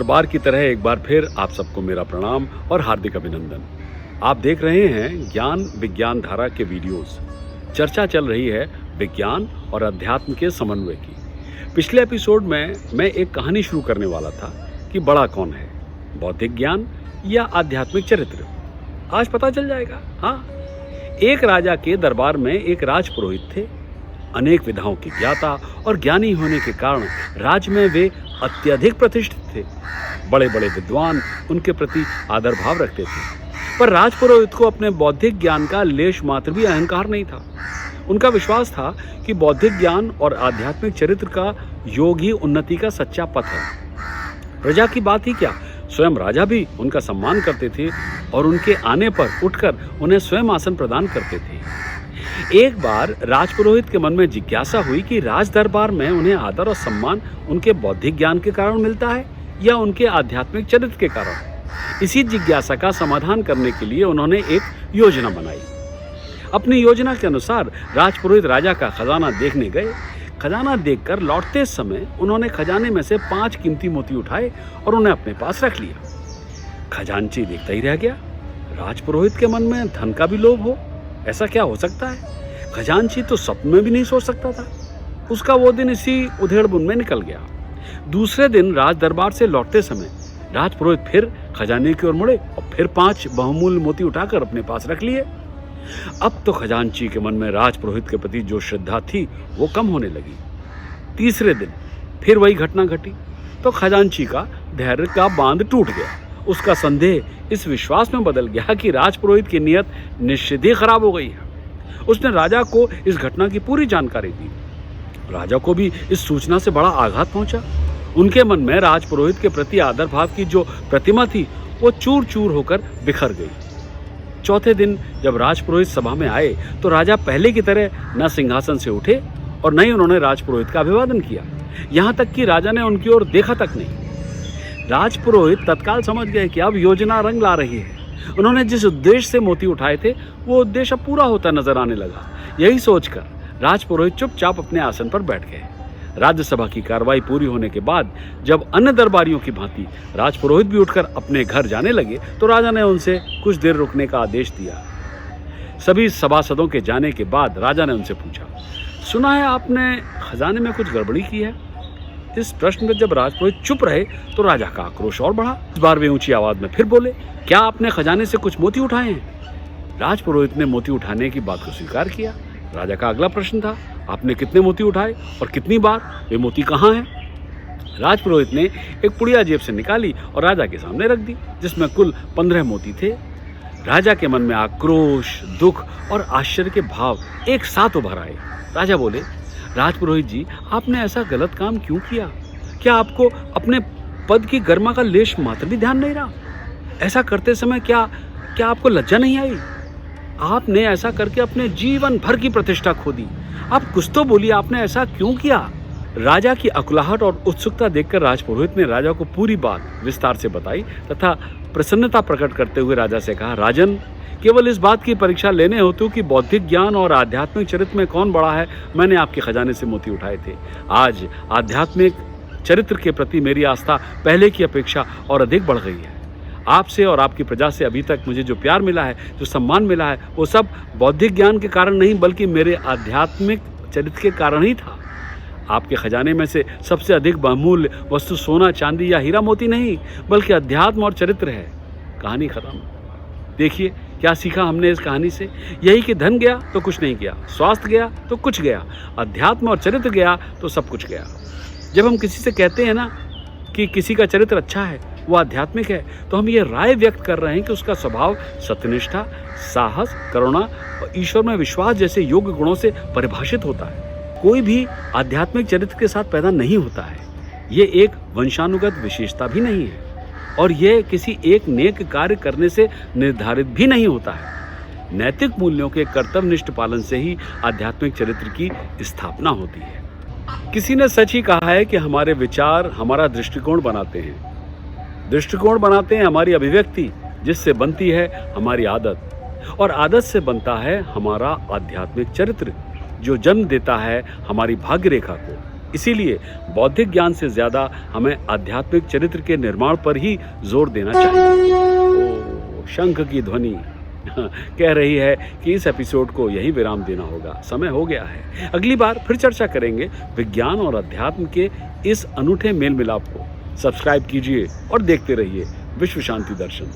बार की तरह एक बार फिर आप सबको मेरा प्रणाम और हार्दिक अभिनंदन। आप देख रहे हैं ज्ञान विज्ञान धारा के वीडियोस। चर्चा चल रही है विज्ञान और अध्यात्म के समन्वय की। पिछले एपिसोड में मैं एक कहानी शुरू करने वाला था कि बड़ा कौन है, बौद्धिक ज्ञान या आध्यात्मिक चरित्र। आज पता चल जाएगा। हाँ, एक राजा के दरबार में एक राजपुरोहित थे। अनेक विधाओं के ज्ञाता और ज्ञानी होने के कारण राज्य में वे अत्यधिक प्रतिष्ठित थे। बड़े बड़े विद्वान उनके प्रति आदर भाव रखते थे, पर राजपुरोहित को अपने बौद्धिक ज्ञान का लेश मात्र भी अहंकार नहीं था। उनका विश्वास था कि बौद्धिक ज्ञान और आध्यात्मिक चरित्र का योग ही उन्नति का सच्चा पथ है। प्रजा की बात ही क्या, स्वयं राजा भी उनका सम्मान करते थे और उनके आने पर उठकर उन्हें स्वयं आसन प्रदान करते थे। एक बार राजपुरोहित के मन में जिज्ञासा हुई कि राज दरबार में उन्हें आदर और सम्मान उनके बौद्धिक ज्ञान के कारण मिलता है या उनके आध्यात्मिक चरित्र के कारण। इसी जिज्ञासा का समाधान करने के लिए उन्होंने एक योजना बनाई। अपनी योजना के अनुसार राजपुरोहित राजा का खजाना देखने गए। खजाना देखकर लौटते समय उन्होंने खजाने में से 5 कीमती मोती उठाए और उन्हें अपने पास रख लिया। खजांची देखता ही रह गया। राजपुरोहित के मन में धन का भी लोभ हो, ऐसा क्या हो सकता है? खजांची तो सपने में भी नहीं सोच सकता था। उसका वो दिन इसी उधेड़-बुन में निकल गया। दूसरे दिन राज दरबार से लौटते समय राजपुरोहित फिर खजाने की ओर मुड़े और फिर 5 बहुमूल्य मोती उठाकर अपने पास रख लिए। अब तो खजांची के मन में राजपुरोहित के प्रति जो श्रद्धा थी वो कम होने लगी। तीसरे दिन फिर वही घटना घटी तो खजांची का धैर्य का बांध टूट गया। उसका संदेह इस विश्वास में बदल गया कि राजपुरोहित की नीयत निश्चित ही खराब हो गई है। उसने राजा को इस घटना की पूरी जानकारी दी। राजा को भी इस सूचना से बड़ा आघात पहुंचा। उनके मन में राजपुरोहित के प्रति आदर भाव की जो प्रतिमा थी वो चूर चूर होकर बिखर गई। चौथे दिन जब राजपुरोहित सभा में आए तो राजा पहले की तरह न सिंहासन से उठे और न ही उन्होंने राजपुरोहित का अभिवादन किया। यहाँ तक कि राजा ने उनकी ओर देखा तक नहीं। राजपुरोहित तत्काल समझ गए कि अब योजना रंग ला रही है। उन्होंने जिस उद्देश्य से मोती उठाए थे वो उद्देश्य अब पूरा होता नजर आने लगा। यही सोचकर राजपुरोहित चुपचाप अपने आसन पर बैठ गए। राज्यसभा की कार्रवाई पूरी होने के बाद जब अन्य दरबारियों की भांति राजपुरोहित भी उठकर अपने घर जाने लगे तो राजा ने उनसे कुछ देर रुकने का आदेश दिया। सभी सभासदों के जाने के बाद राजा ने उनसे पूछा, सुना है आपने खजाने में कुछ गड़बड़ी की है? इस प्रश्न में जब राजपुरोहित चुप रहे तो राजा का आक्रोश और बढ़ा। इस बार वे ऊंची आवाज में फिर बोले, क्या आपने खजाने से कुछ मोती उठाए हैं? राजपुरोहित ने मोती उठाने की बात को स्वीकार किया। राजा का अगला प्रश्न था, आपने कितने मोती उठाए और कितनी बार? वे मोती कहाँ हैं? राजपुरोहित ने एक पुड़िया जेब से निकाली और राजा के सामने रख दी, जिसमें कुल 15 मोती थे। राजा के मन में आक्रोश, दुख और आश्चर्य के भाव एक साथ उभर आए। राजा बोले, राजपुरोहित जी, आपने ऐसा गलत काम क्यों किया? क्या आपको अपने पद की गरिमा का लेश मात्र भी ध्यान नहीं रहा? ऐसा करते समय क्या आपको लज्जा नहीं आई? आपने ऐसा करके अपने जीवन भर की प्रतिष्ठा खो दी। आप कुछ तो बोलिए, आपने ऐसा क्यों किया? राजा की अकुलाहट और उत्सुकता देखकर राजपुरोहित ने राजा को पूरी बात विस्तार से बताई तथा प्रसन्नता प्रकट करते हुए राजा से कहा, राजन, केवल इस बात की परीक्षा लेने हेतु कि बौद्धिक ज्ञान और आध्यात्मिक चरित्र में कौन बड़ा है मैंने आपके खजाने से मोती उठाए थे। आज आध्यात्मिक चरित्र के प्रति मेरी आस्था पहले की अपेक्षा और अधिक बढ़ गई है। आपसे और आपकी प्रजा से अभी तक मुझे जो प्यार मिला है, जो सम्मान मिला है, वो सब बौद्धिक ज्ञान के कारण नहीं बल्कि मेरे आध्यात्मिक चरित्र के कारण ही था। आपके खजाने में से सबसे अधिक बहुमूल्य वस्तु सोना, चांदी या हीरा मोती नहीं बल्कि अध्यात्म और चरित्र है। कहानी खत्म। देखिए क्या सीखा हमने इस कहानी से? यही कि धन गया तो कुछ नहीं गया, स्वास्थ्य गया तो कुछ गया, अध्यात्म और चरित्र गया तो सब कुछ गया। जब हम किसी से कहते हैं ना कि किसी का चरित्र अच्छा है, वो आध्यात्मिक है, तो हम ये राय व्यक्त कर रहे हैं कि उसका स्वभाव सत्यनिष्ठा, साहस, करुणा और ईश्वर में विश्वास जैसे योग्य गुणों से परिभाषित होता है। कोई भी आध्यात्मिक चरित्र के साथ पैदा नहीं होता है। ये एक वंशानुगत विशेषता भी नहीं है और यह किसी एक नेक कार्य करने से निर्धारित भी नहीं होता है। नैतिक मूल्यों के कर्तव्यनिष्ठ पालन से ही आध्यात्मिक चरित्र की स्थापना होती है। किसी ने सच ही कहा है कि हमारे विचार हमारा दृष्टिकोण बनाते हैं, दृष्टिकोण बनाते हैं हमारी अभिव्यक्ति, जिससे बनती है हमारी आदत और आदत से बनता है हमारा आध्यात्मिक चरित्र, जो जन्म देता है हमारी भाग्य रेखा को। इसीलिए बौद्धिक ज्ञान से ज़्यादा हमें आध्यात्मिक चरित्र के निर्माण पर ही जोर देना चाहिए। ओ, शंख की ध्वनि कह रही है कि इस एपिसोड को यही विराम देना होगा, समय हो गया है। अगली बार फिर चर्चा करेंगे विज्ञान और अध्यात्म के इस अनूठे मेल मिलाप को। सब्सक्राइब कीजिए और देखते रहिए विश्व शांति दर्शन।